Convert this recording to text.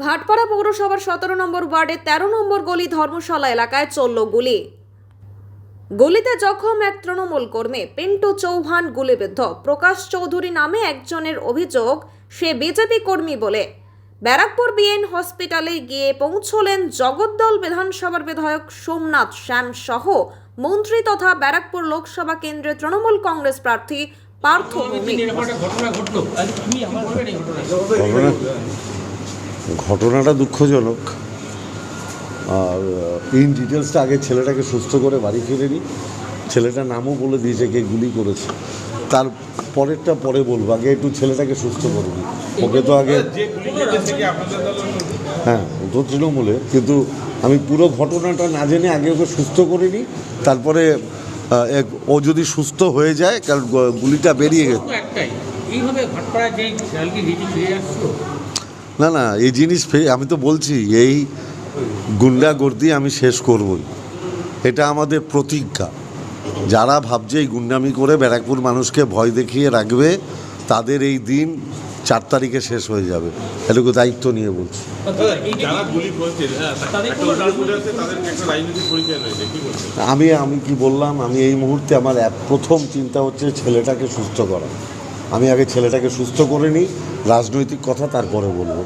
ভাটপাড়া পৌরসভার 17 নম্বর ওয়ার্ডে 13 নম্বর গলি ধর্মশালা এলাকায় চলল গুলি। গুলিতে জখম এক তৃণমূল কর্মী পিন্টু চৌহান গুলিবিদ্ধ। প্রকাশ চৌধুরী নামে একজনের অভিযোগ সে বিজেপি কর্মী বলে। ব্যারাকপুর বিএন হসপিটালে গিয়ে পৌঁছলেন জগদ্দল বিধানসভার বিধায়ক সোমনাথ শ্যাম সহ মন্ত্রী তথা ব্যারাকপুর লোকসভা কেন্দ্রের তৃণমূল কংগ্রেস প্রার্থী পার্থ ভৌমিক। ঘটনাটা দুঃখজনক। আর ইন ডিটেলসটা আগে ছেলেটাকে সুস্থ করে বাড়ি ফিরে নিই। ছেলেটার নামও বলে দিয়েছে কে গুলি করেছে, তার পরেরটা পরে বলবো। আগে একটু ছেলেটাকে সুস্থ করে দিই। ওকে তো আগে, হ্যাঁ ও তো তৃণমূলে, কিন্তু আমি পুরো ঘটনাটা না জেনে আগে ওকে সুস্থ করে নিই, তারপরে ও যদি সুস্থ হয়ে যায়, কারণ গুলিটা বেরিয়ে গেছে। না না, এই জিনিস আমি তো বলছি, এই গুন্ডাগর্দি আমি শেষ করবই, এটা আমাদের প্রতিজ্ঞা। যারা ভাবছে এই গুন্ডামি করে ব্যারাকপুর মানুষকে ভয় দেখিয়ে রাখবে, তাদের এই দিন 4 তারিখে শেষ হয়ে যাবে। এটুকু দায়িত্ব নিয়ে বলছি। আমি কি বললাম, আমি এই মুহূর্তে আমার প্রথম চিন্তা হচ্ছে ছেলেটাকে সুস্থ করা। আমি আগে ছেলেটাকে সুস্থ করে নিই, রাজনৈতিক কথা তারপরে বলবো।